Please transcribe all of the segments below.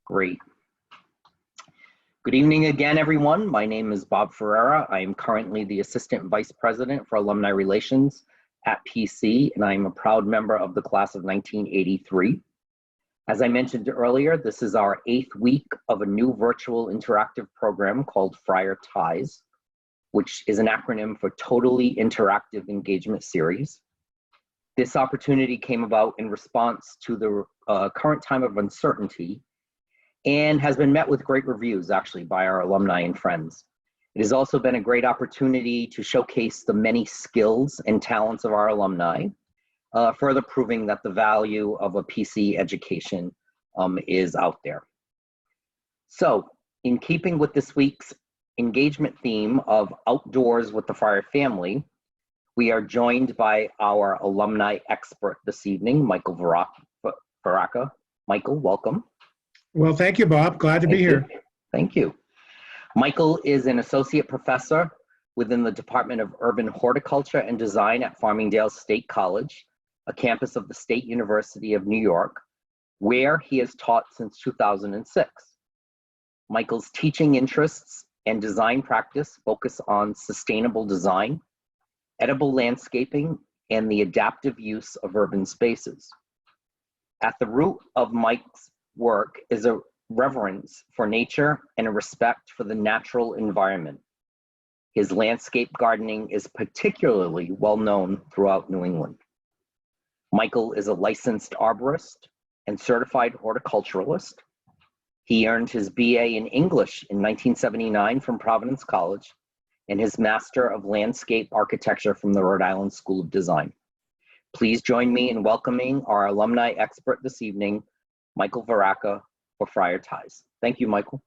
Great. Good evening again, everyone. My name is Bob Ferreira. I am currently the Assistant Vice President for Alumni Relations at PC, and I am a proud member of the class of 1983. As I mentioned earlier, this is our 8th week of a new virtual interactive program called Friar Ties, which is an acronym for Totally Interactive Engagement Series. This opportunity came about in response to the current time of uncertainty and has been met with great reviews, actually, by our alumni and friends. It has also been a great opportunity to showcase the many skills and talents of our alumni, further proving that the value of a PC education is out there. So, in keeping with this week's engagement theme of Outdoors with the Friar Family, we are joined by our alumni expert this evening, Michael Veracka. Michael, welcome. Well, thank you, Bob. Glad to be here. Thank you. Michael is an associate professor within the Department of Urban Horticulture and Design at Farmingdale State College, a campus of the State University of New York, where he has taught since 2006. Michael's teaching interests and design practice focus on sustainable design, edible landscaping, and the adaptive use of urban spaces. At the root of Mike's work is a reverence for nature and a respect for the natural environment. His landscape gardening is particularly well known throughout New England. Michael is a licensed arborist and certified horticulturalist. He earned his BA in English in 1979 from Providence College and his Master of Landscape Architecture from the Rhode Island School of Design. Please join me in welcoming our alumni expert this evening, Michael Veracka, for Friar Ties. Thank you, Michael.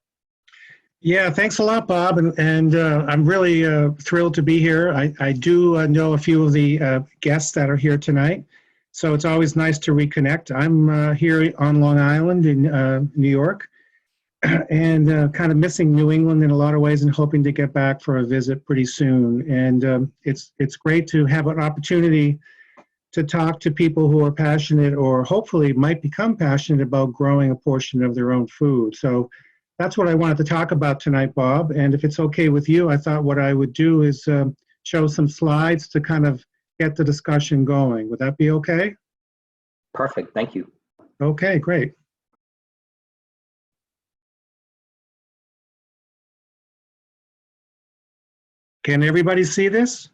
Yeah, thanks a lot, Bob. And I'm really thrilled to be here. I do know a few of the guests that are here tonight, so it's always nice to reconnect. I'm here on Long Island in New York, and kind of missing New England in a lot of ways and hoping to get back for a visit pretty soon. And it's great to have an opportunity to talk to people who are passionate or hopefully might become passionate about growing a portion of their own food. So that's what I wanted to talk about tonight, Bob. And if it's okay with you, I thought what I would do is show some slides to kind of get the discussion going. Would that be okay? Perfect, thank you. Okay, great. Can everybody see this?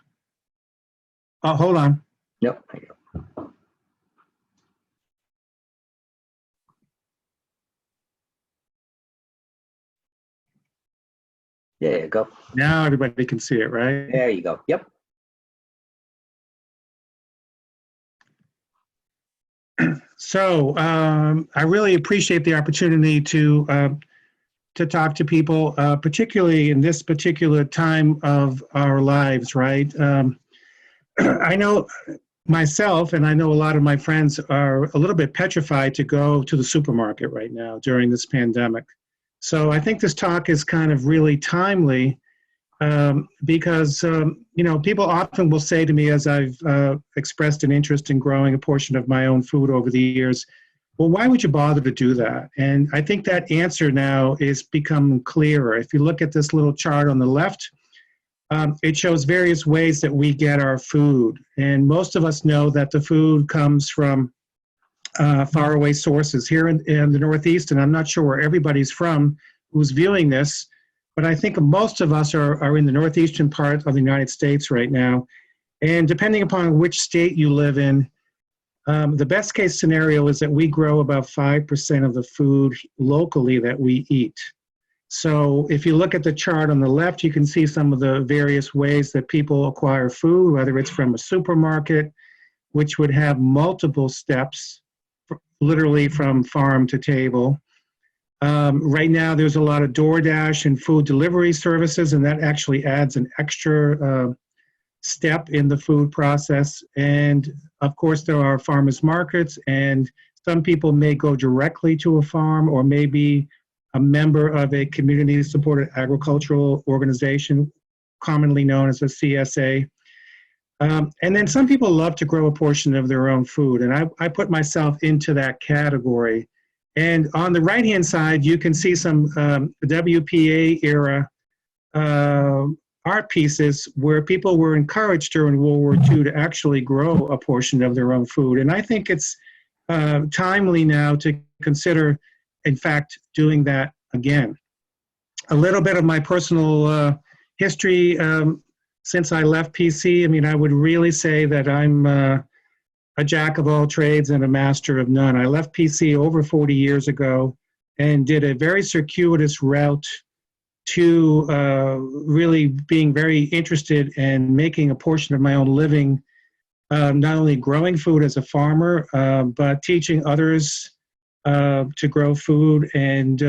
Oh, hold on. Yep. There you go. There you go. Now everybody can see it, right? There you go. Yep. So I really appreciate the opportunity to talk to people, particularly in this particular time of our lives, right? I know myself, and I know a lot of my friends are a little bit petrified to go to the supermarket right now during this pandemic. So I think this talk is kind of really timely because, you know, people often will say to me, as I've expressed an interest in growing a portion of my own food over the years, well, why would you bother to do that? And I think that answer now is become clearer. If you look at this little chart on the left, it shows various ways that we get our food. And most of us know that the food comes from faraway sources here in the Northeast, and I'm not sure where everybody's from who's viewing this, but I think most of us are in the northeastern part of the United States right now. And depending upon which state you live in, the best case scenario is that we grow about 5% of the food locally that we eat. So if you look at the chart on the left, you can see some of the various ways that people acquire food, whether it's from a supermarket, which would have multiple steps, literally from farm to table. Right now, there's a lot of DoorDash and food delivery services, and that actually adds an extra step in the food process. And of course, there are farmers markets, and some people may go directly to a farm or maybe a member of a community-supported agricultural organization, commonly known as a CSA. And then some people love to grow a portion of their own food, and I put myself into that category. And on the right-hand side, you can see some WPA era art pieces where people were encouraged during World War II to actually grow a portion of their own food. And I think it's timely now to consider, in fact, doing that again. A little bit of my personal history since I left PC. I mean, I would really say that I'm a jack of all trades and a master of none. I left PC over 40 years ago and did a very circuitous route to really being very interested in making a portion of my own living, not only growing food as a farmer, but teaching others to grow food and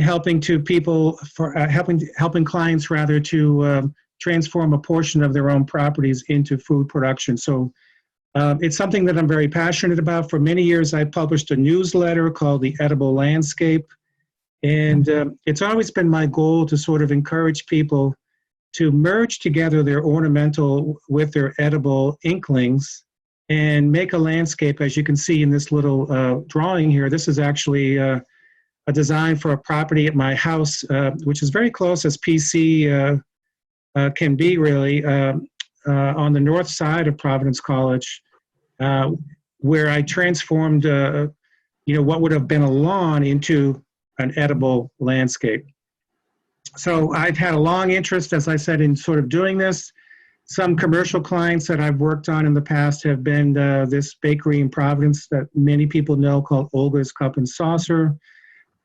helping to people for helping clients rather to transform a portion of their own properties into food production. So it's something that I'm very passionate about. For many years, I published a newsletter called The Edible Landscape. And it's always been my goal to sort of encourage people to merge together their ornamental with their edible inklings and make a landscape, as you can see in this little drawing here. This is actually a design for a property at my house, which is very close as PC can be, really, on the north side of Providence College, where I transformed what would have been a lawn into an edible landscape. So I've had a long interest, as I said, in sort of doing this. Some commercial clients that I've worked on in the past have been this bakery in Providence that many people know called Olga's Cup and Saucer.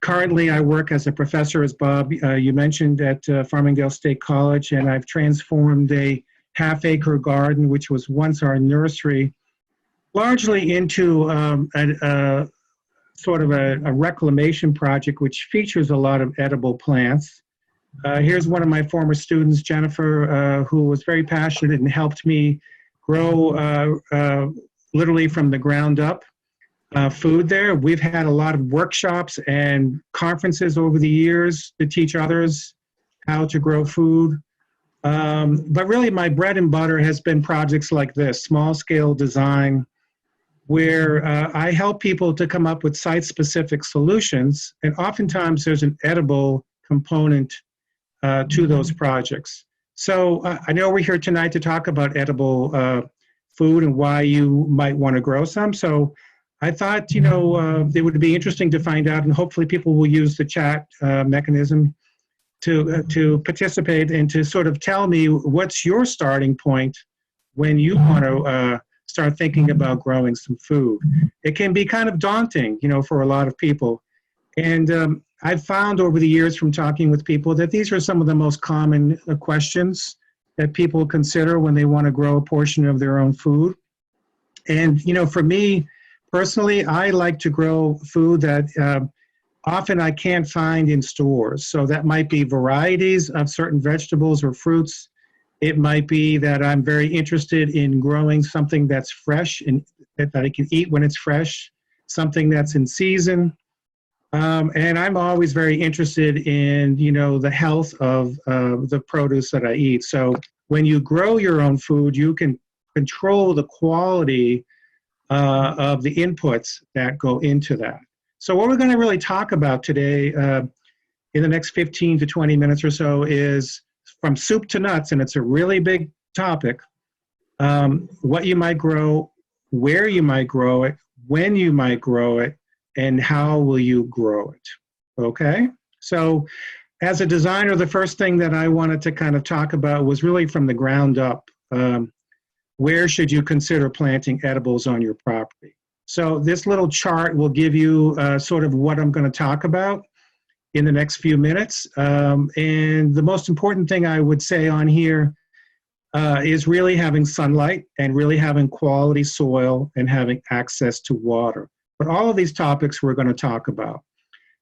Currently, I work as a professor, as Bob, you mentioned, at Farmingdale State College, and I've transformed a half-acre garden, which was once our nursery, largely into sort of a reclamation project which features a lot of edible plants. Here's one of my former students, Jennifer, who was very passionate and helped me grow literally from the ground up food there. We've had a lot of workshops and conferences over the years to teach others how to grow food. But really my bread and butter has been projects like this, small scale design, where I help people to come up with site-specific solutions, and oftentimes there's an edible component to those projects. So I know we're here tonight to talk about edible food and why you might want to grow some. So I thought, it would be interesting to find out, and hopefully people will use the chat mechanism to participate and to sort of tell me what's your starting point when you want to start thinking about growing some food. It can be kind of daunting, for a lot of people. And I've found over the years from talking with people that these are some of the most common questions that people consider when they want to grow a portion of their own food. And, for me personally, I like to grow food that often I can't find in stores. So that might be varieties of certain vegetables or fruits. It might be that I'm very interested in growing something that's fresh and that I can eat when it's fresh, something that's in season. And I'm always very interested in, the health of the produce that I eat. So when you grow your own food, you can control the quality of the inputs that go into that. So what we're going to really talk about today in the next 15 to 20 minutes or so is from soup to nuts, and it's a really big topic, what you might grow, where you might grow it, when you might grow it, and how will you grow it, okay? So as a designer, the first thing that I wanted to kind of talk about was really from the ground up. Where should you consider planting edibles on your property? So this little chart will give you sort of what I'm going to talk about in the next few minutes. And the most important thing I would say on here is really having sunlight and really having quality soil and having access to water. But all of these topics we're going to talk about.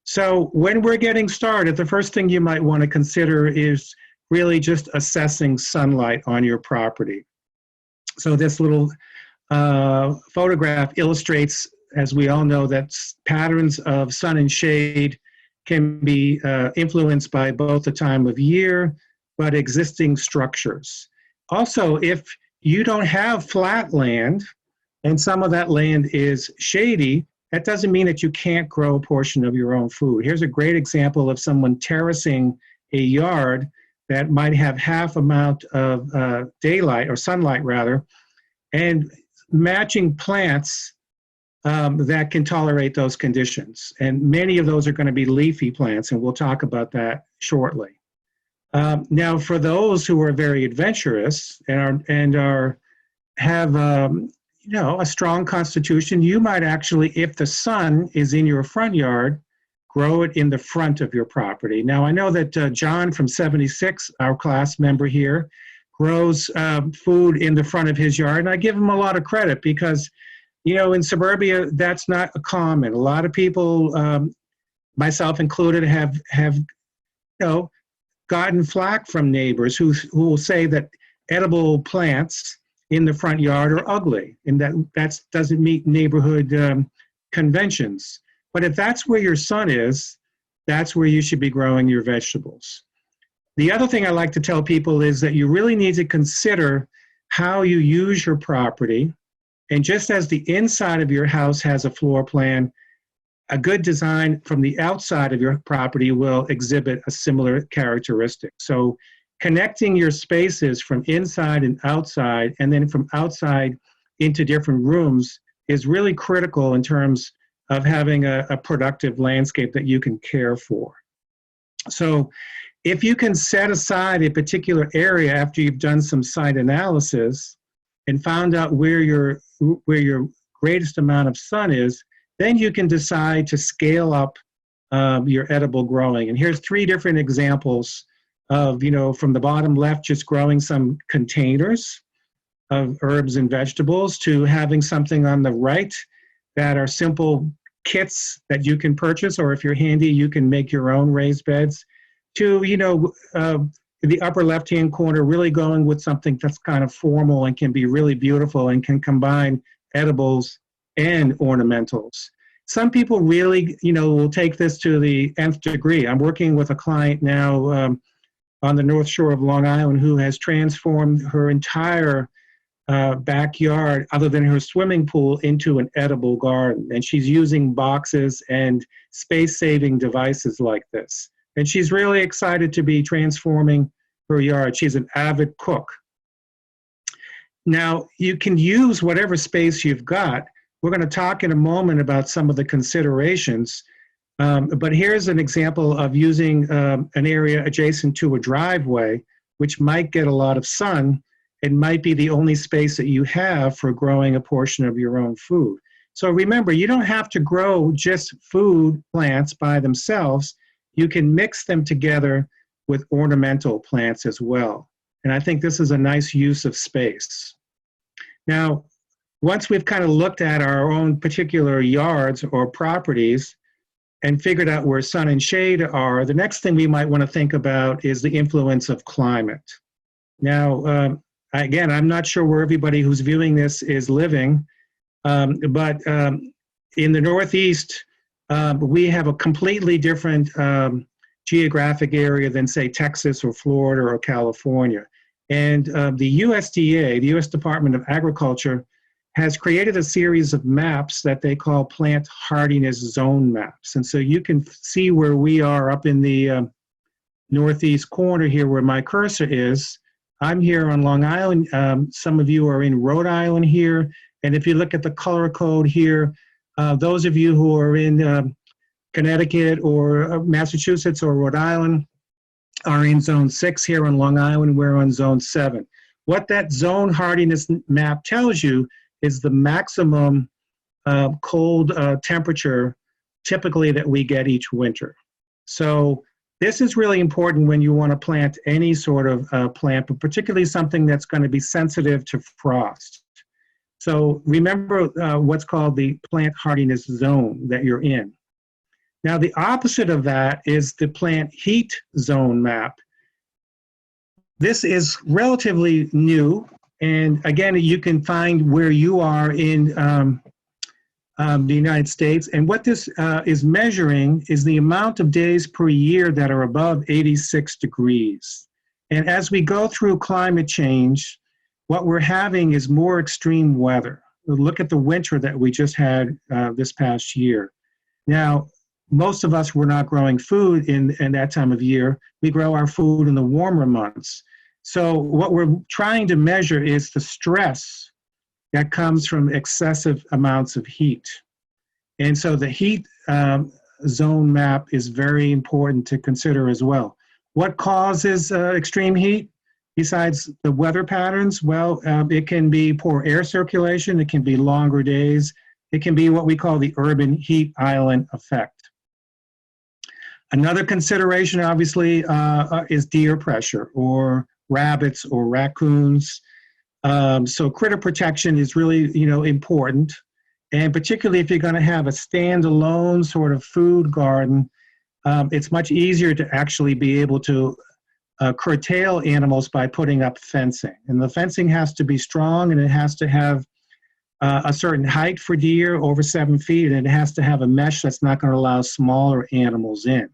So when we're getting started, the first thing you might want to consider is really just assessing sunlight on your property. So this little photograph illustrates, as we all know, that patterns of sun and shade can be influenced by both the time of year, but existing structures. Also, if you don't have flat land, and some of that land is shady, that doesn't mean that you can't grow a portion of your own food. Here's a great example of someone terracing a yard that might have half amount of daylight or sunlight rather, and matching plants that can tolerate those conditions. And many of those are going to be leafy plants, and we'll talk about that shortly. Now, for those who are very adventurous and have a strong constitution, you might actually, if the sun is in your front yard, grow it in the front of your property. Now, I know that John from 76, our class member here, grows food in the front of his yard, and I give him a lot of credit because, in suburbia, that's not common. A lot of people, myself included, have gotten flack from neighbors who will say that edible plants in the front yard are ugly, and that doesn't meet neighborhood conventions. But if that's where your sun is, that's where you should be growing your vegetables. The other thing I like to tell people is that you really need to consider how you use your property. And just as the inside of your house has a floor plan, a good design from the outside of your property will exhibit a similar characteristic. So connecting your spaces from inside and outside, and then from outside into different rooms, is really critical in terms of having a productive landscape that you can care for. So if you can set aside a particular area after you've done some site analysis and found out where your greatest amount of sun is, then you can decide to scale up your edible growing. And here's 3 different examples of, from the bottom left, just growing some containers of herbs and vegetables, to having something on the right that are simple kits that you can purchase, or if you're handy, you can make your own raised beds, to, the upper left-hand corner, really going with something that's kind of formal and can be really beautiful and can combine edibles and ornamentals. Some people really, will take this to the nth degree. I'm working with a client now on the North Shore of Long Island who has transformed her entire backyard, other than her swimming pool, into an edible garden. And she's using boxes and space-saving devices like this. And she's really excited to be transforming her yard. She's an avid cook. Now, you can use whatever space you've got. We're going to talk in a moment about some of the considerations. But here's an example of using an area adjacent to a driveway, which might get a lot of sun. It might be the only space that you have for growing a portion of your own food. So remember, you don't have to grow just food plants by themselves. You can mix them together with ornamental plants as well. And I think this is a nice use of space. Now, once we've kind of looked at our own particular yards or properties and figured out where sun and shade are, the next thing we might want to think about is the influence of climate. Now, again, I'm not sure where everybody who's viewing this is living, but in the Northeast, we have a completely different geographic area than, say, Texas or Florida or California. And the USDA, the U.S. Department of Agriculture, has created a series of maps that they call plant hardiness zone maps. And so you can see where we are up in the northeast corner here where my cursor is. I'm here on Long Island. Some of you are in Rhode Island here. And if you look at the color code here, those of you who are in Connecticut or Massachusetts or Rhode Island are in zone 6 here on Long Island. We're on zone 7. What that zone hardiness map tells you is the maximum cold temperature typically that we get each winter. So this is really important when you want to plant any sort of plant, but particularly something that's going to be sensitive to frost. So remember what's called the plant hardiness zone that you're in. Now, the opposite of that is the plant heat zone map. This is relatively new, and again, you can find where you are in the United States. And what this is measuring is the amount of days per year that are above 86 degrees. And as we go through climate change, what we're having is more extreme weather. look at the winter that we just had this past year. Now, most of us were not growing food in that time of year. We grow our food in the warmer months. So what we're trying to measure is the stress that comes from excessive amounts of heat. And so the heat zone map is very important to consider as well. What causes extreme heat besides the weather patterns? Well, it can be poor air circulation, it can be longer days, it can be what we call the urban heat island effect. Another consideration, obviously, is deer pressure, or rabbits or raccoons. So critter protection is really, important. And particularly if you're going to have a standalone sort of food garden, it's much easier to actually be able to curtail animals by putting up fencing. And the fencing has to be strong, and it has to have a certain height for deer, over 7 feet, and it has to have a mesh that's not going to allow smaller animals in.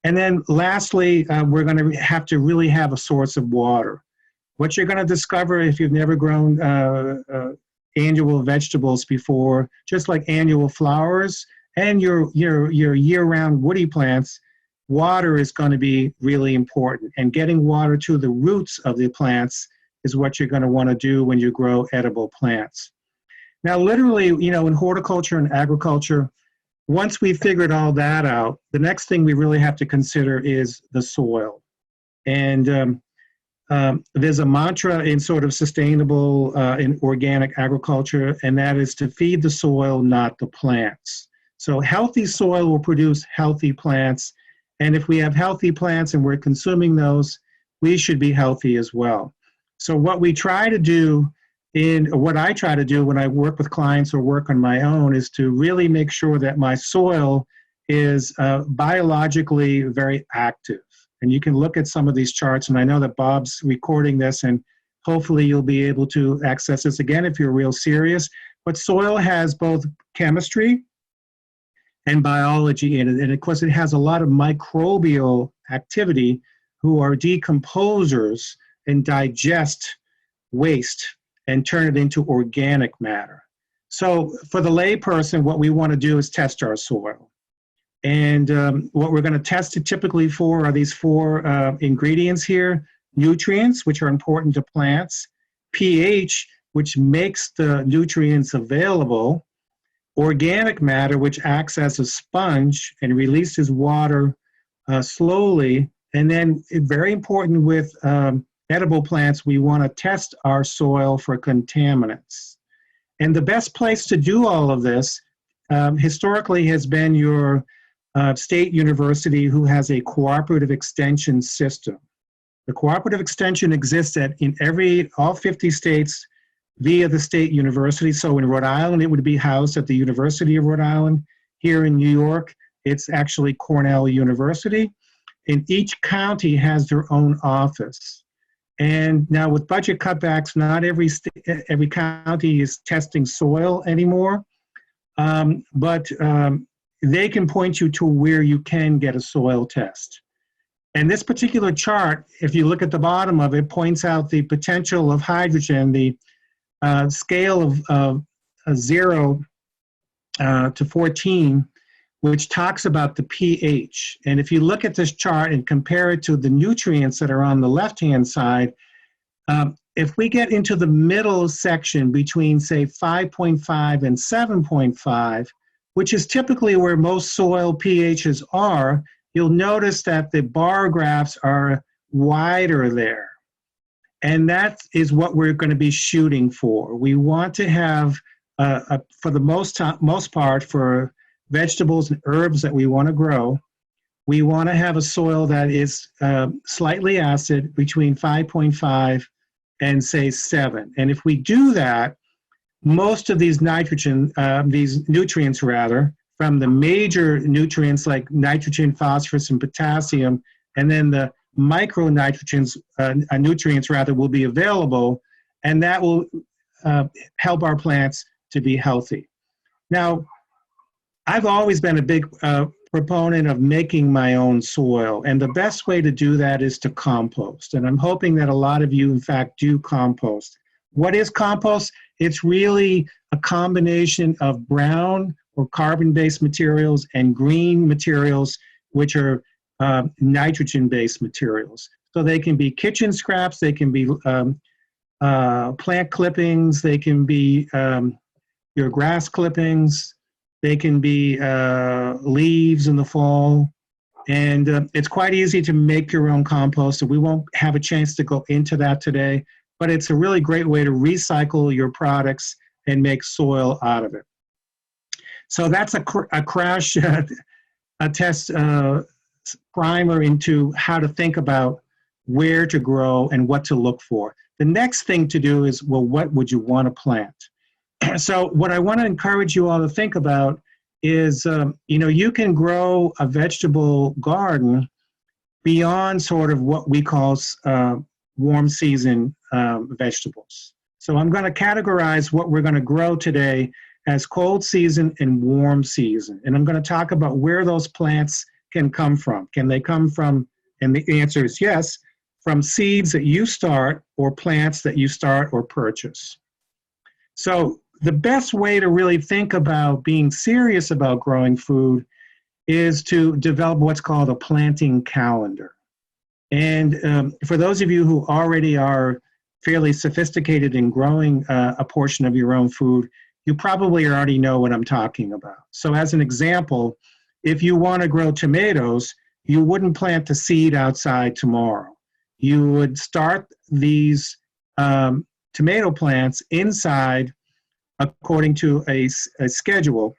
And then lastly, we're going to have to really have a source of water. What you're going to discover if you've never grown annual vegetables before, just like annual flowers and your year-round woody plants, water is going to be really important. And getting water to the roots of the plants is what you're going to want to do when you grow edible plants. Now, literally, in horticulture and agriculture, once we've figured all that out, the next thing we really have to consider is the soil. And there's a mantra in sort of sustainable in organic agriculture, and that is to feed the soil, not the plants. So healthy soil will produce healthy plants, and if we have healthy plants and we're consuming those, we should be healthy as well. So what we try to do what I try to do when I work with clients or work on my own is to really make sure that my soil is biologically very active. And you can look at some of these charts, and I know that Bob's recording this, and hopefully you'll be able to access this again if you're real serious. But soil has both chemistry and biology in it, and of course it has a lot of microbial activity who are decomposers and digest waste and turn it into organic matter. So for the layperson, what we want to do is test our soil. And what we're going to test it typically for are these 4 ingredients here: nutrients, which are important to plants; pH, which makes the nutrients available; organic matter, which acts as a sponge and releases water slowly; and then, very important with edible plants, we want to test our soil for contaminants. And the best place to do all of this historically has been your state university, who has a cooperative extension system. The cooperative extension exists in all 50 states via the state university. So in Rhode Island, it would be housed at the University of Rhode Island. Here in New York, it's actually Cornell University. And each county has their own office. And now with budget cutbacks, not every county is testing soil anymore, but they can point you to where you can get a soil test. And this particular chart, if you look at the bottom of it, points out the potential of hydrogen, the scale of 0 to 14, which talks about the pH. And if you look at this chart and compare it to the nutrients that are on the left-hand side, if we get into the middle section between, say, 5.5 and 7.5, which is typically where most soil pHs are, you'll notice that the bar graphs are wider there. And that is what we're going to be shooting for. We want to have, for the most part, for vegetables and herbs that we want to grow, we want to have a soil that is slightly acid, between 5.5 and, say, 7. And if we do that, most of these these nutrients rather, from the major nutrients like nitrogen, phosphorus, and potassium, and then the micronutrients, nutrients rather, will be available, and that will help our plants to be healthy. Now, I've always been a big proponent of making my own soil, and the best way to do that is to compost. And I'm hoping that a lot of you, in fact, do compost. What is compost? It's really a combination of brown or carbon-based materials and green materials, which are nitrogen-based materials. So they can be kitchen scraps, they can be plant clippings, they can be your grass clippings, they can be leaves in the fall. And it's quite easy to make your own compost. So we won't have a chance to go into that today, but it's a really great way to recycle your products and make soil out of it. So that's a crash a test primer into how to think about where to grow and what to look for. The next thing to do is, well, what would you want to plant? So what I want to encourage you all to think about is, you can grow a vegetable garden beyond sort of what we call warm season vegetables. So I'm going to categorize what we're going to grow today as cold season and warm season. And I'm going to talk about where those plants can come from. Can they come from, and the answer is yes, from seeds that you start or plants that you start or purchase. So the best way to really think about being serious about growing food is to develop what's called a planting calendar. And for those of you who already are fairly sophisticated in growing a portion of your own food, you probably already know what I'm talking about. So as an example, if you want to grow tomatoes, you wouldn't plant the seed outside tomorrow. You would start these tomato plants inside according to a schedule.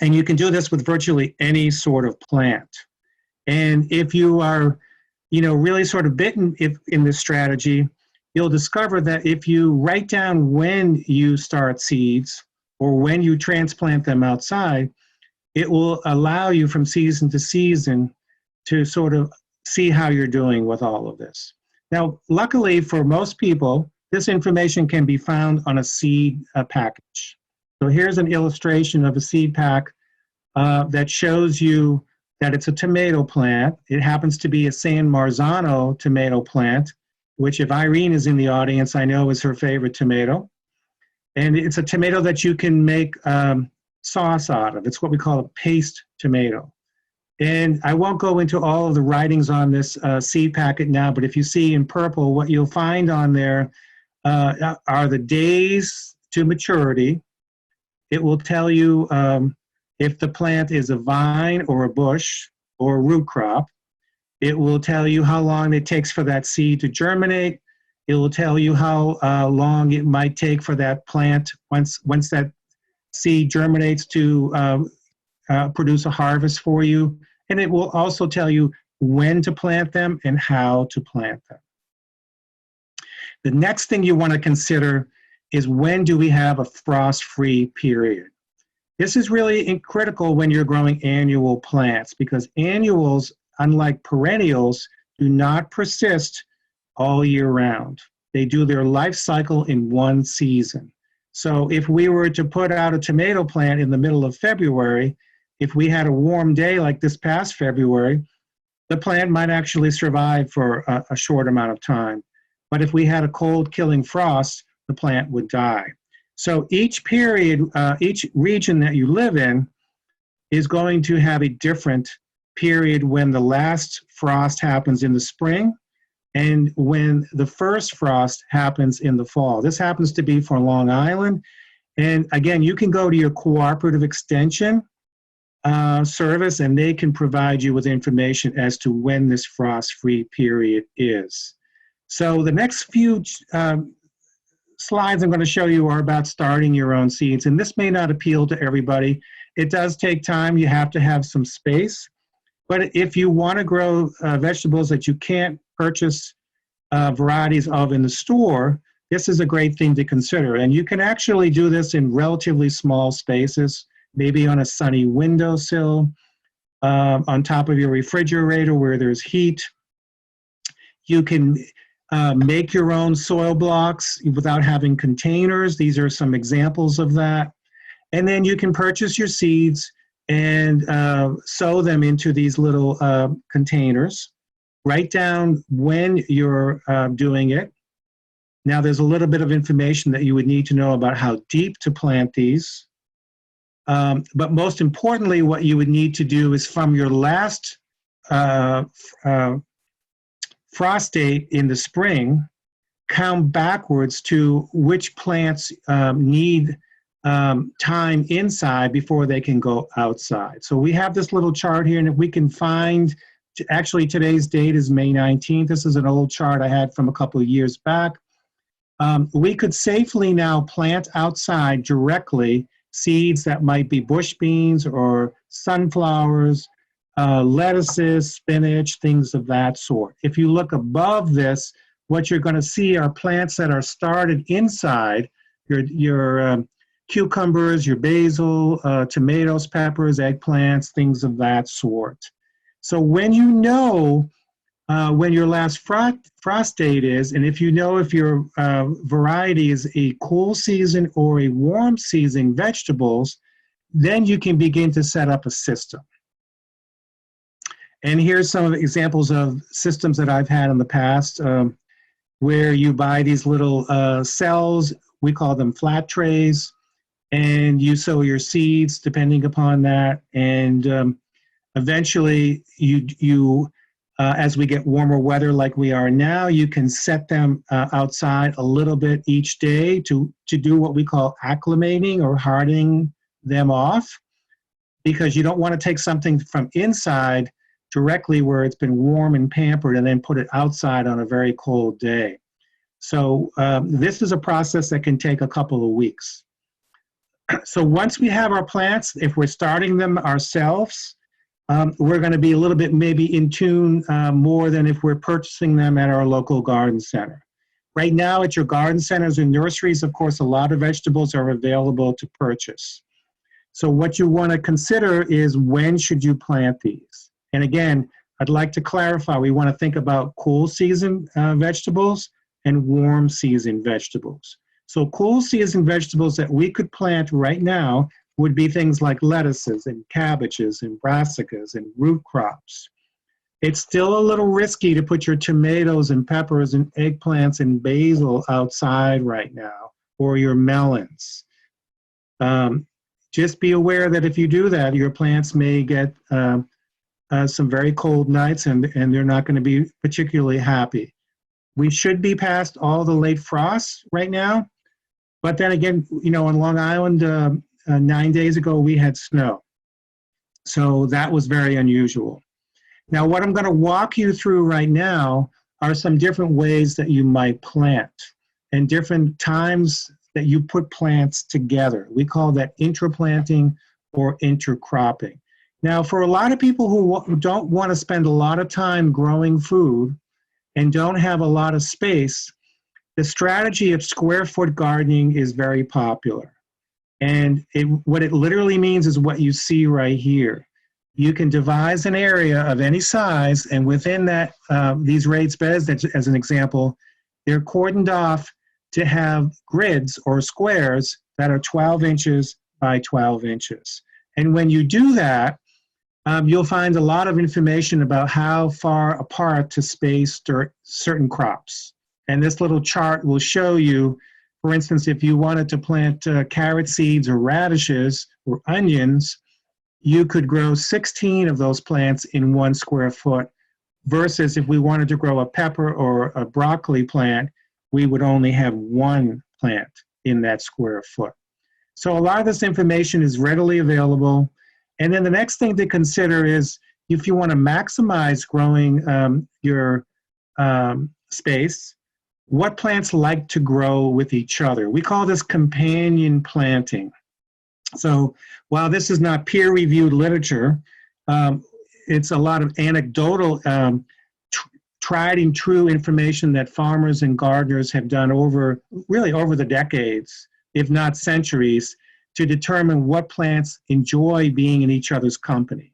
And you can do this with virtually any sort of plant. And if you are, really sort of bitten in this strategy, you'll discover that if you write down when you start seeds or when you transplant them outside, it will allow you from season to season to sort of see how you're doing with all of this. Now, luckily for most people, this information can be found on a seed package. So here's an illustration of a seed pack that shows you that it's a tomato plant. It happens to be a San Marzano tomato plant, which if Irene is in the audience, I know is her favorite tomato. And it's a tomato that you can make sauce out of. It's what we call a paste tomato. And I won't go into all of the writings on this seed packet now, but if you see in purple, what you'll find on there are the days to maturity. It will tell you if the plant is a vine or a bush or a root crop. It will tell you how long it takes for that seed to germinate. It will tell you how long it might take for that plant, once that seed germinates, to produce a harvest for you. And it will also tell you when to plant them and how to plant them. The next thing you want to consider is, when do we have a frost-free period? This is really critical when you're growing annual plants, because annuals, unlike perennials, do not persist all year round. They do their life cycle in one season. So if we were to put out a tomato plant in the middle of February, if we had a warm day like this past February, the plant might actually survive for a short amount of time. But if we had a cold killing frost, the plant would die. So each period, each region that you live in is going to have a different period when the last frost happens in the spring and when the first frost happens in the fall. This happens to be for Long Island. And again, you can go to your cooperative extension service and they can provide you with information as to when this frost-free period is. So the next few slides I'm going to show you are about starting your own seeds. And this may not appeal to everybody. It does take time. You have to have some space. But if you want to grow vegetables that you can't purchase varieties of in the store, this is a great thing to consider. And you can actually do this in relatively small spaces, maybe on a sunny windowsill, on top of your refrigerator where there's heat. You can make your own soil blocks without having containers. These are some examples of that. And then you can purchase your seeds and sow them into these little containers. Write down when you're doing it. Now, there's a little bit of information that you would need to know about how deep to plant these. But most importantly, what you would need to do is from your last frost date in the spring, count backwards to which plants need time inside before they can go outside. So we have this little chart here, and if we can find, actually today's date is May 19th. This is an old chart I had from a couple of years back. We could safely now plant outside directly seeds that might be bush beans or sunflowers, lettuces, spinach, things of that sort. If you look above this, what you're going to see are plants that are started inside, your cucumbers, your basil, tomatoes, peppers, eggplants, things of that sort. So when you know when your last frost date is, and if you know if your variety is a cool season or a warm season vegetables, then you can begin to set up a system. And here's some of the examples of systems that I've had in the past, where you buy these little cells, we call them flat trays, and you sow your seeds depending upon that. And eventually as we get warmer weather like we are now, you can set them outside a little bit each day to do what we call acclimating or hardening them off, because you don't want to take something from inside directly where it's been warm and pampered and then put it outside on a very cold day. So this is a process that can take a couple of weeks. So once we have our plants, if we're starting them ourselves, we're going to be a little bit maybe in tune more than if we're purchasing them at our local garden center. Right now at your garden centers and nurseries, of course, a lot of vegetables are available to purchase. So what you want to consider is, when should you plant these? And again, I'd like to clarify, we want to think about cool season vegetables and warm season vegetables. So cool season vegetables that we could plant right now would be things like lettuces and cabbages and brassicas and root crops. It's still a little risky to put your tomatoes and peppers and eggplants and basil outside right now, or your melons. Just be aware that if you do that, your plants may get some very cold nights, and they're not going to be particularly happy. We should be past all the late frosts right now, but then again, you know, on Long Island, 9 days ago, we had snow. So that was very unusual. Now, what I'm going to walk you through right now are some different ways that you might plant and different times that you put plants together. We call that interplanting or intercropping. Now, for a lot of people who don't want to spend a lot of time growing food and don't have a lot of space, the strategy of square foot gardening is very popular. And what it literally means is what you see right here. You can devise an area of any size, and within that, these raised beds, as an example, they're cordoned off to have grids or squares that are 12 inches by 12 inches. And when you do that, you'll find a lot of information about how far apart to space certain crops. And this little chart will show you, for instance, if you wanted to plant carrot seeds or radishes or onions, you could grow 16 of those plants in 1 square foot, versus if we wanted to grow a pepper or a broccoli plant, we would only have 1 plant in that square foot. So a lot of this information is readily available. And then the next thing to consider is, if you want to maximize growing your space, what plants like to grow with each other. We call this companion planting. So while this is not peer-reviewed literature, it's a lot of anecdotal, tried and true information that farmers and gardeners have done over the decades, if not centuries, to determine what plants enjoy being in each other's company.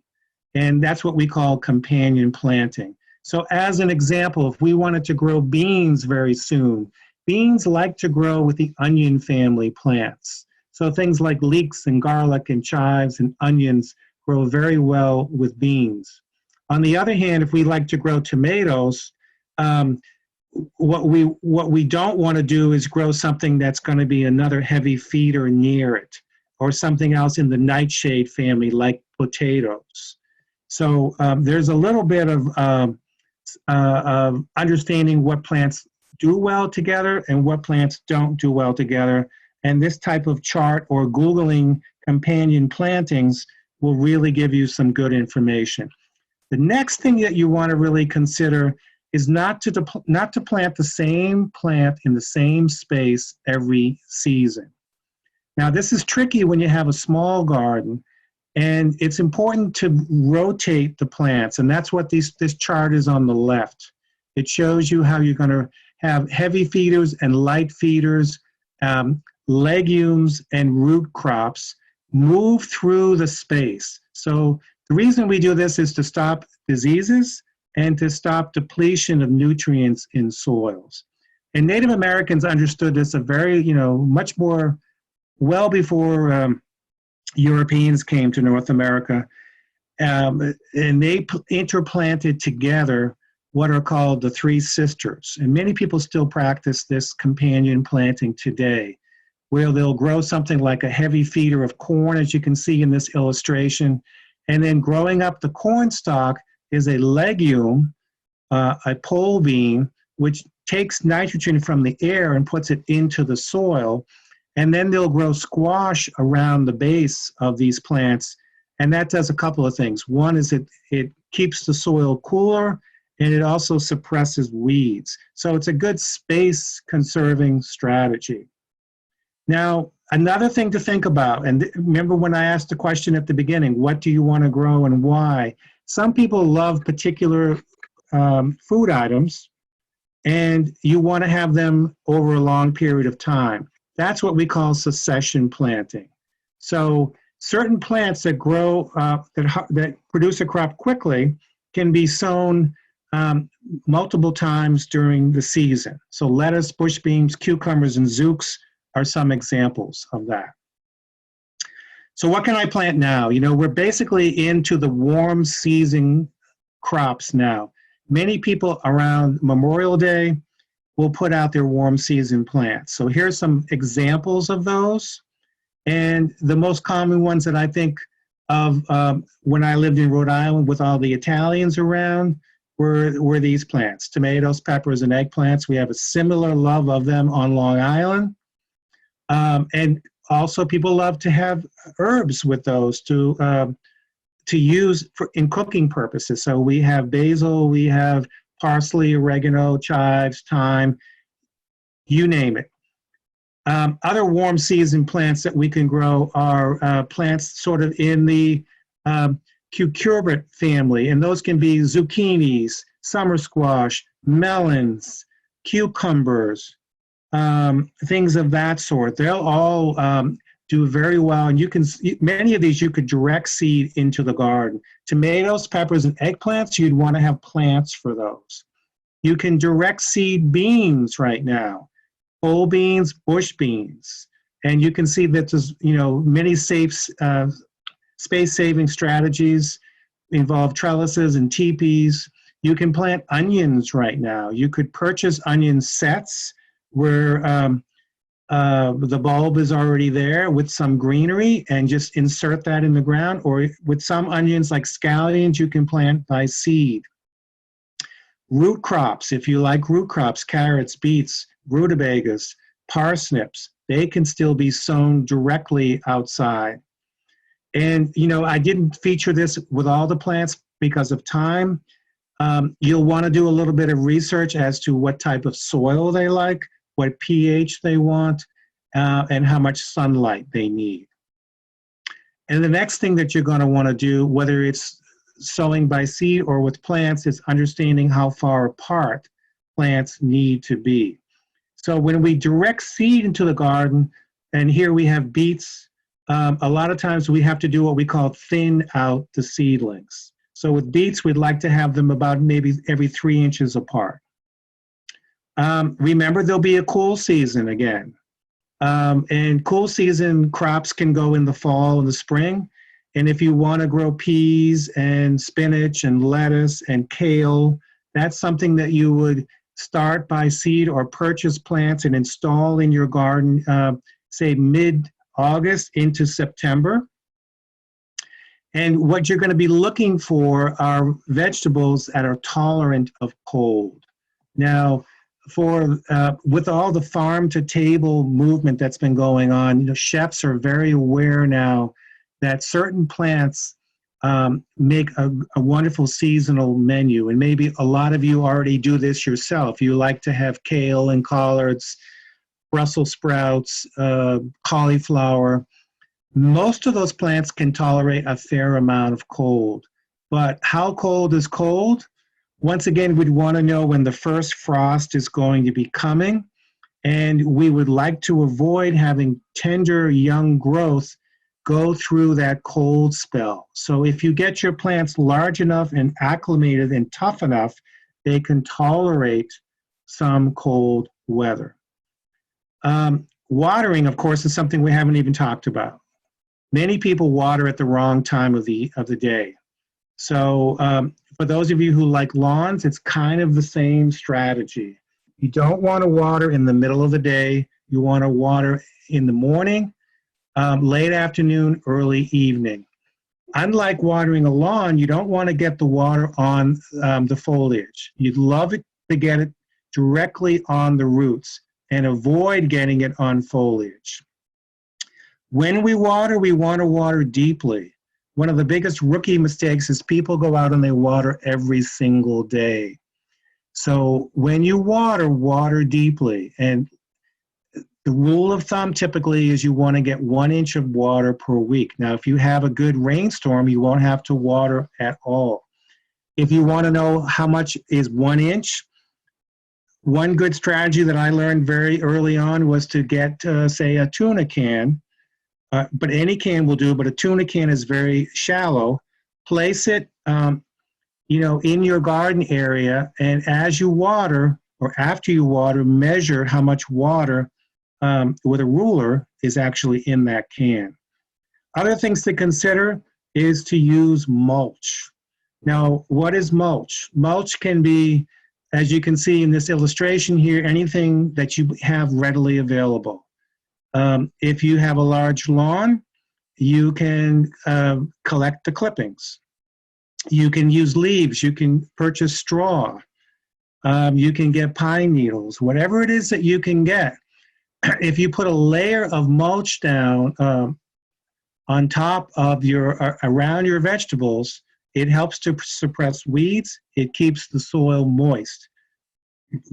And that's what we call companion planting. So as an example, if we wanted to grow beans very soon, beans like to grow with the onion family plants. So things like leeks and garlic and chives and onions grow very well with beans. On the other hand, if we like to grow tomatoes, what we don't want to do is grow something that's going to be another heavy feeder near it, or something else in the nightshade family like potatoes. So there's a little bit of understanding what plants do well together and what plants don't do well together. And this type of chart or Googling companion plantings will really give you some good information. The next thing that you want to really consider is not to plant the same plant in the same space every season. Now, this is tricky when you have a small garden, and it's important to rotate the plants, and that's what this chart is on the left. It shows you how you're going to have heavy feeders and light feeders, legumes and root crops move through the space. So the reason we do this is to stop diseases and to stop depletion of nutrients in soils. And Native Americans understood this much more well before Europeans came to North America. And they interplanted together what are called the three sisters. And many people still practice this companion planting today, where they'll grow something like a heavy feeder of corn, as you can see in this illustration. And then growing up the corn stalk is a legume, a pole bean, which takes nitrogen from the air and puts it into the soil. And then they'll grow squash around the base of these plants. And that does a couple of things. One is it keeps the soil cooler, and it also suppresses weeds. So it's a good space conserving strategy. Now, another thing to think about, and remember when I asked the question at the beginning, what do you want to grow and why? Some people love particular food items, and you want to have them over a long period of time. That's what we call succession planting. So certain plants that grow, that produce a crop quickly can be sown multiple times during the season. So lettuce, bush beans, cucumbers, and zooks are some examples of that. So what can I plant now? We're basically into the warm season crops now. Many people around Memorial Day will put out their warm season plants. So here's some examples of those. And the most common ones that I think of when I lived in Rhode Island with all the Italians around were these plants: tomatoes, peppers, and eggplants. We have a similar love of them on Long Island. And also people love to have herbs with those to use in cooking purposes. So we have basil, we have parsley, oregano, chives, thyme, you name it. Other warm season plants that we can grow are plants sort of in the cucurbit family, and those can be zucchinis, summer squash, melons, cucumbers, things of that sort. They'll all do very well, and many of these you could direct seed into the garden. Tomatoes, peppers, and eggplants, you'd want to have plants for those. You can direct seed beans right now, pole beans, bush beans, and you can see that there's many safe space-saving strategies involve trellises and teepees. You can plant onions right now. You could purchase onion sets where the bulb is already there with some greenery and just insert that in the ground. Or with some onions like scallions, you can plant by seed. Root crops, if you like root crops, carrots, beets, rutabagas, parsnips, they can still be sown directly outside. And, I didn't feature this with all the plants because of time. You'll want to do a little bit of research as to what type of soil they like, what pH they want, and how much sunlight they need. And the next thing that you're going to want to do, whether it's sowing by seed or with plants, is understanding how far apart plants need to be. So when we direct seed into the garden, and here we have beets, a lot of times we have to do what we call thin out the seedlings. So with beets, we'd like to have them about maybe every 3 inches apart. Remember, there'll be a cool season again. And cool season crops can go in the fall and the spring. And if you want to grow peas and spinach and lettuce and kale, that's something that you would start, buy seed, or purchase plants and install in your garden, say mid-August into September. And what you're going to be looking for are vegetables that are tolerant of cold. Now, with all the farm to table movement that's been going on, chefs are very aware now that certain plants make a wonderful seasonal menu. And maybe a lot of you already do this yourself. You like to have kale and collards, Brussels sprouts, cauliflower. Most of those plants can tolerate a fair amount of cold. But how cold is cold? Once again, we'd want to know when the first frost is going to be coming. And we would like to avoid having tender young growth go through that cold spell. So if you get your plants large enough and acclimated and tough enough, they can tolerate some cold weather. Watering, of course, is something we haven't even talked about. Many people water at the wrong time of the day. So for those of you who like lawns, it's kind of the same strategy. You don't want to water in the middle of the day. You want to water in the morning, late afternoon, early evening. Unlike watering a lawn, you don't want to get the water on the foliage. You'd love it to get it directly on the roots and avoid getting it on foliage. When we want to water deeply. One of the biggest rookie mistakes is people go out and they water every single day. So when you water deeply. And the rule of thumb typically is you want to get 1 inch of water per week. Now, if you have a good rainstorm, you won't have to water at all. If you want to know how much is 1 inch, one good strategy that I learned very early on was to get, say, a tuna can. But any can will do, but a tuna can is very shallow. Place it, in your garden area, and as you water, or after you water, measure how much water with a ruler is actually in that can. Other things to consider is to use mulch. Now, what is mulch? Mulch can be, as you can see in this illustration here, anything that you have readily available. If you have a large lawn, you can collect the clippings. You can use leaves. You can purchase straw. You can get pine needles. Whatever it is that you can get, if you put a layer of mulch down on top of around your vegetables, it helps to suppress weeds. It keeps the soil moist.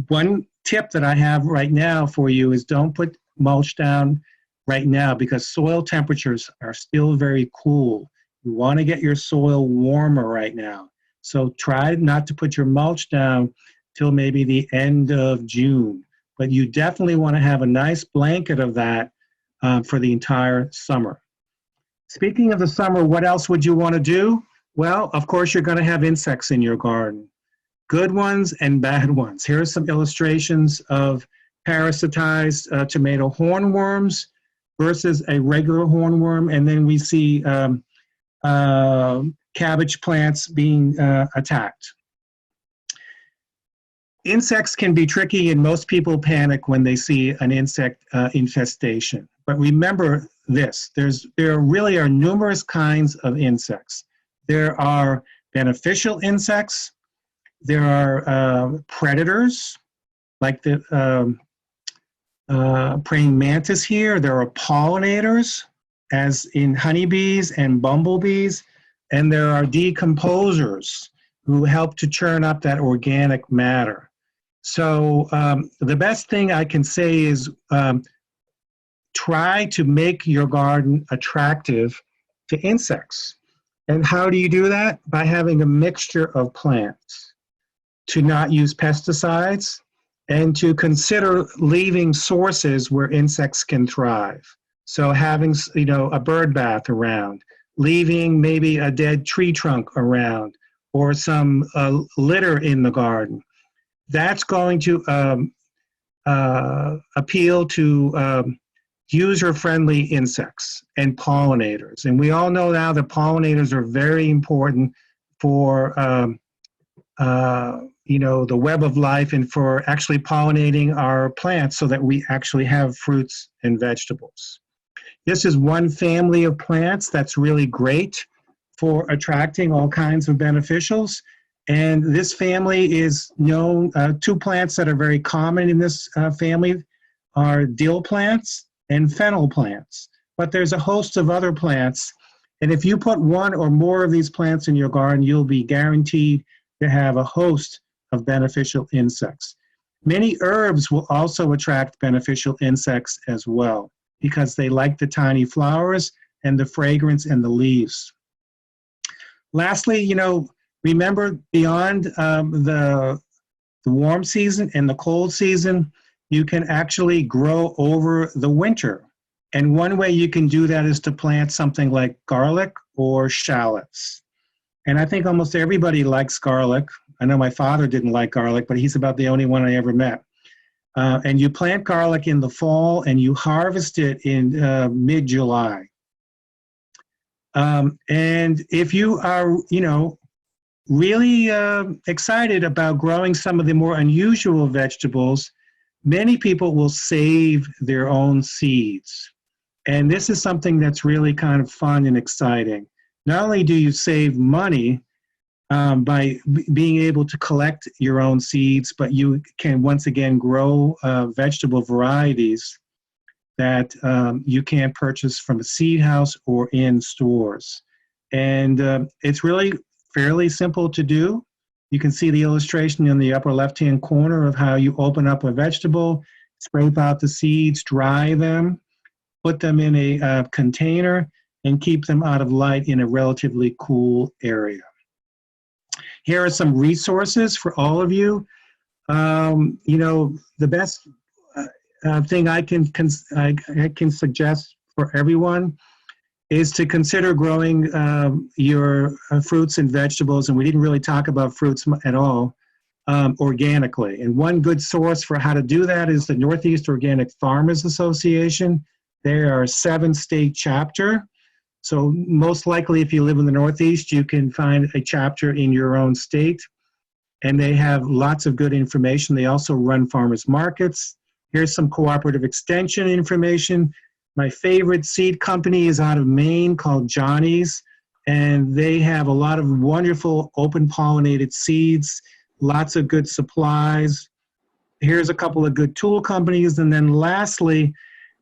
One tip that I have right now for you is don't put mulch down right now because soil temperatures are still very cool. You want to get your soil warmer right now. So try not to put your mulch down till maybe the end of June. But you definitely want to have a nice blanket of that for the entire summer. Speaking of the summer, what else would you want to do? Well, of course, you're going to have insects in your garden. Good ones and bad ones. Here are some illustrations of parasitized tomato hornworms versus a regular hornworm, and then we see cabbage plants being attacked. Insects can be tricky, and most people panic when they see an insect infestation. But remember this, there really are numerous kinds of insects. There are beneficial insects, there are predators, like the praying mantis here. There are pollinators, as in honeybees and bumblebees, and there are decomposers who help to churn up that organic matter. So the best thing I can say is try to make your garden attractive to insects. And how do you do that? By having a mixture of plants, to not use pesticides, and to consider leaving sources where insects can thrive. So having, a bird bath around, leaving maybe a dead tree trunk around, or some litter in the garden. That's going to appeal to user-friendly insects and pollinators. And we all know now that pollinators are very important for the web of life and for actually pollinating our plants so that we actually have fruits and vegetables. This is one family of plants that's really great for attracting all kinds of beneficials. And this family is known, two plants that are very common in this family are dill plants and fennel plants. But there's a host of other plants. And if you put one or more of these plants in your garden, you'll be guaranteed to have a host of beneficial insects. Many herbs will also attract beneficial insects as well because they like the tiny flowers and the fragrance and the leaves. Lastly, remember beyond the warm season and the cold season, you can actually grow over the winter. And one way you can do that is to plant something like garlic or shallots. And I think almost everybody likes garlic. I know my father didn't like garlic, but he's about the only one I ever met. And you plant garlic in the fall and you harvest it in mid-July. And if you are, really excited about growing some of the more unusual vegetables, many people will save their own seeds. And this is something that's really kind of fun and exciting. Not only do you save money by being able to collect your own seeds, but you can once again grow vegetable varieties that you can purchase from a seed house or in stores. And it's really fairly simple to do. You can see the illustration in the upper left-hand corner of how you open up a vegetable, scrape out the seeds, dry them, put them in a container, and keep them out of light in a relatively cool area. Here are some resources for all of you. The best thing I can suggest for everyone is to consider growing your fruits and vegetables, and we didn't really talk about fruits at all, organically. And one good source for how to do that is the Northeast Organic Farmers Association. They are a 7-state chapter. So most likely if you live in the Northeast, you can find a chapter in your own state. And they have lots of good information. They also run farmers markets. Here's some cooperative extension information. My favorite seed company is out of Maine called Johnny's, and they have a lot of wonderful open pollinated seeds, lots of good supplies. Here's a couple of good tool companies. And then lastly,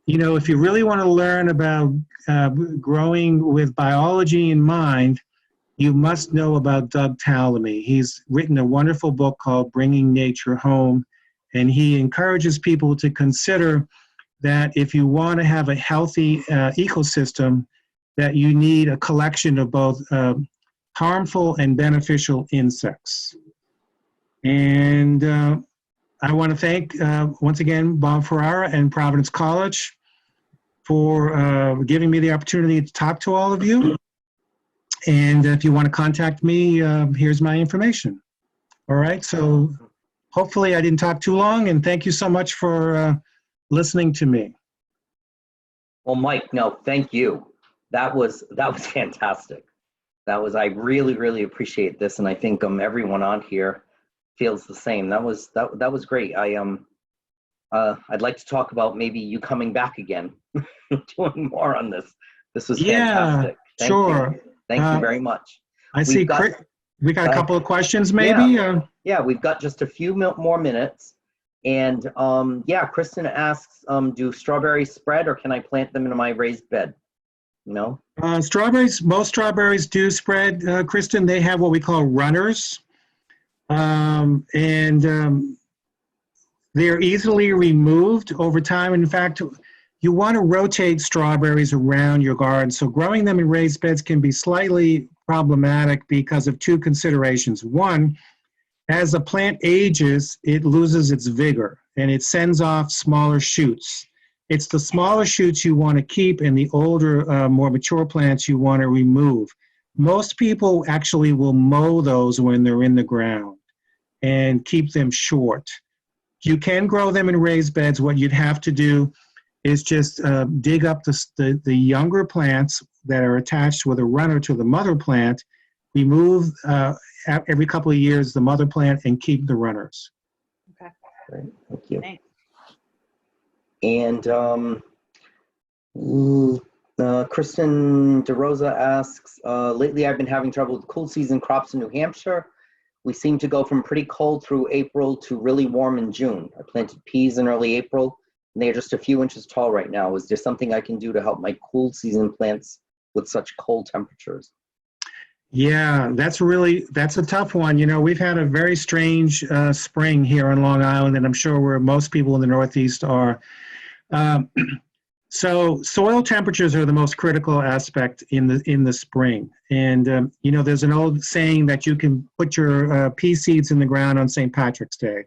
if you really want to learn about growing with biology in mind, you must know about Doug Tallamy. He's written a wonderful book called Bringing Nature Home, and he encourages people to consider that if you want to have a healthy ecosystem, that you need a collection of both harmful and beneficial insects. And I want to thank, once again, Bob Ferrara and Providence College for giving me the opportunity to talk to all of you. And if you want to contact me, here's my information. All right, so hopefully I didn't talk too long, and thank you so much for listening to me. Well, Mike, no, thank you. That was fantastic. I really, really appreciate this, and I think everyone on here feels the same. That was great. I'd like to talk about maybe you coming back again, doing more on this. This was fantastic. Yeah, sure. Thank you very much. I see. We got a couple of questions, maybe. Yeah, we've got just a few more minutes. And yeah, Kristen asks, do strawberries spread, or can I plant them in my raised bed? Strawberries, most strawberries do spread, Kristen. They have what we call runners. They're easily removed over time. In fact, you want to rotate strawberries around your garden. So growing them in raised beds can be slightly problematic because of two considerations. One, as a plant ages, it loses its vigor and it sends off smaller shoots. It's the smaller shoots you want to keep, and the older, more mature plants you want to remove. Most people actually will mow those when they're in the ground and keep them short. You can grow them in raised beds. What you'd have to do is just dig up the younger plants that are attached with a runner to the mother plant, remove every couple of years the mother plant and keep the runners. Okay. Great, thank you. Thanks. And Kristen DeRosa asks, lately I've been having trouble with cool season crops in New Hampshire. We seem to go from pretty cold through April to really warm in June. I planted peas in early April, and they are just a few inches tall right now. Is there something I can do to help my cool season plants with such cold temperatures? Yeah, that's a tough one. You know, we've had a very strange spring here on Long Island, and I'm sure where most people in the Northeast are. So soil temperatures are the most critical aspect in the spring. And you know, there's an old saying that you can put your pea seeds in the ground on St. Patrick's Day.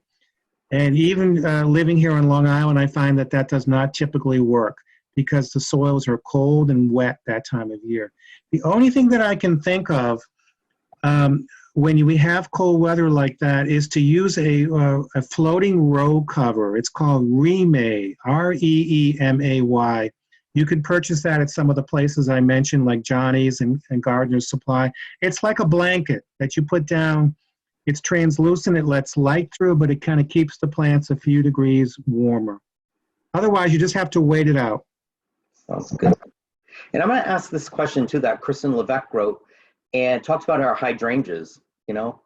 And even living here on Long Island, I find that that does not typically work because the soils are cold and wet that time of year. The only thing that I can think of when we have cold weather like that is to use a floating row cover. It's called Remay, R-E-E-M-A-Y. You can purchase that at some of the places I mentioned, like Johnny's and Gardener's Supply. It's like a blanket that you put down. It's translucent, it lets light through, but it kind of keeps the plants a few degrees warmer. Otherwise, you just have to wait it out. Sounds good. And I'm going to ask this question too that Kristen Levesque wrote and talks about our hydrangeas. You know,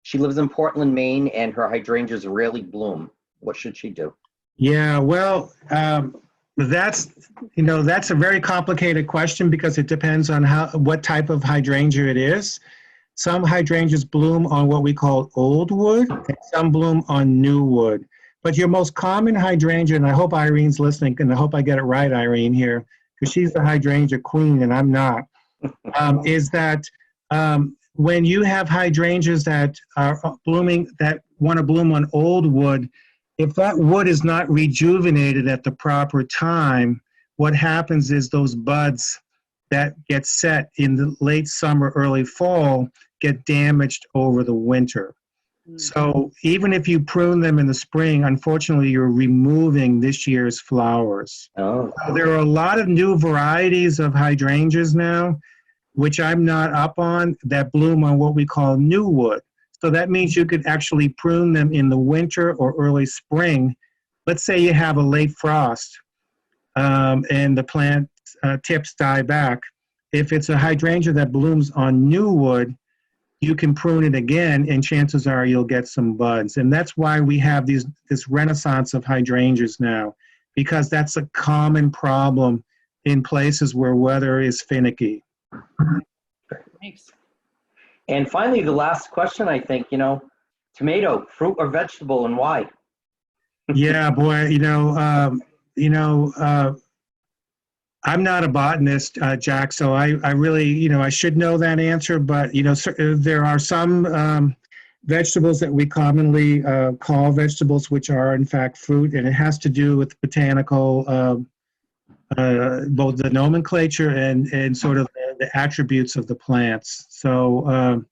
she lives in Portland, Maine, and her hydrangeas rarely bloom. What should she do? Yeah, well, that's a very complicated question because it depends on what type of hydrangea it is. Some hydrangeas bloom on what we call old wood, and some bloom on new wood. But your most common hydrangea, and I hope Irene's listening, and I hope I get it right, Irene, here, because she's the hydrangea queen and I'm not, is that when you have hydrangeas that are blooming, that want to bloom on old wood, if that wood is not rejuvenated at the proper time, what happens is those buds that get set in the late summer, early fall, get damaged over the winter. So even if you prune them in the spring, unfortunately, you're removing this year's flowers. Oh. There are a lot of new varieties of hydrangeas now, which I'm not up on, that bloom on what we call new wood. So that means you could actually prune them in the winter or early spring. Let's say you have a late frost and the plant tips die back. If it's a hydrangea that blooms on new wood, you can prune it again and chances are you'll get some buds. And that's why we have this renaissance of hydrangeas now, because that's a common problem in places where weather is finicky. Thanks. And finally, the last question, I think, you know, tomato, fruit or vegetable, and why? Yeah, boy, I'm not a botanist, Jack, so I really, I should know that answer, but, there are some vegetables that we commonly call vegetables, which are in fact fruit, and it has to do with botanical, both the nomenclature and sort of the attributes of the plants. So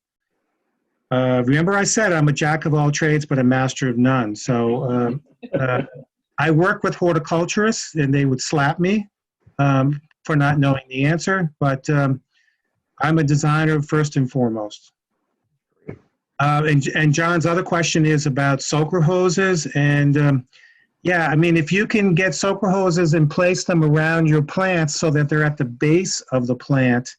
remember I said I'm a jack of all trades, but a master of none. So I work with horticulturists, and they would slap me for not knowing the answer, but I'm a designer first and foremost. And John's other question is about soaker hoses, and yeah, I mean, if you can get soaker hoses and place them around your plants so that they're at the base of the plant,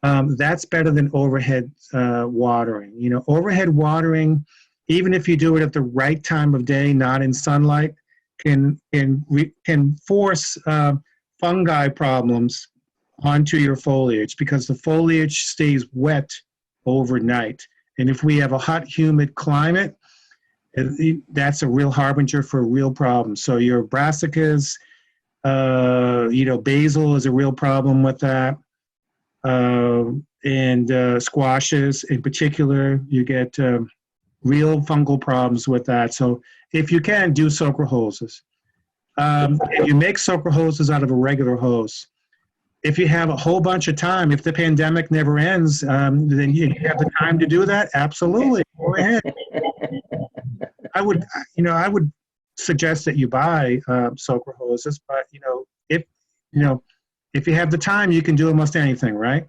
that's better than overhead watering. Overhead watering, even if you do it at the right time of day, not in sunlight, can force fungi problems onto your foliage because the foliage stays wet overnight. And if we have a hot, humid climate, that's a real harbinger for real problems. So your brassicas, basil is a real problem with that. And squashes in particular, you get real fungal problems with that. So if you can, do soaker hoses. If you make soaker hoses out of a regular hose, if you have a whole bunch of time, if the pandemic never ends, then you have the time to do that. Absolutely, go ahead. I would suggest that you buy soaker hoses, but if you have the time, you can do almost anything, right?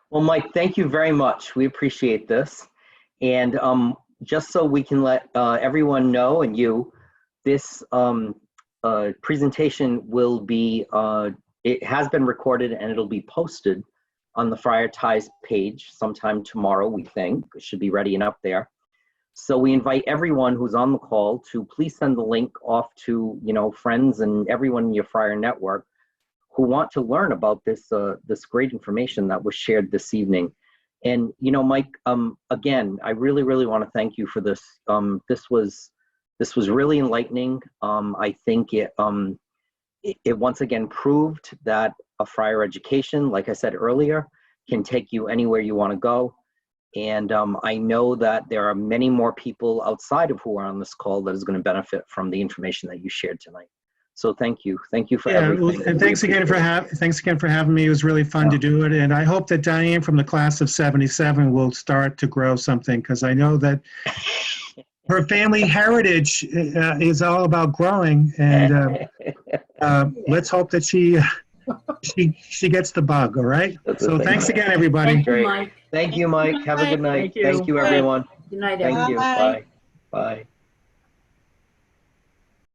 Well, Mike, thank you very much. We appreciate this. And just so we can let everyone know, and you, this presentation will be, it has been recorded and it'll be posted on the Friar Ties page sometime tomorrow, we think. It should be ready and up there. So we invite everyone who's on the call to please send the link off to, you know, friends and everyone in your Friar network who want to learn about this this great information that was shared this evening. And, you know, Mike, again, I really, really want to thank you for this. This was really enlightening. I think it once again proved that a Friar education, like I said earlier, can take you anywhere you want to go. And I know that there are many more people outside of who are on this call that is going to benefit from the information that you shared tonight. So thank you for everything. And thanks again for having me. It was really fun to do it, and I hope that Diane from the class of ¡77 will start to grow something, because I know that her family heritage is all about growing, and let's hope that she gets the bug. All right. So thanks again, everybody. Thank you, Mike. Thank you, Mike. Have a good night. Thank you. Thank you, everyone. Good night, Thank everyone. you. Bye. Bye. Bye.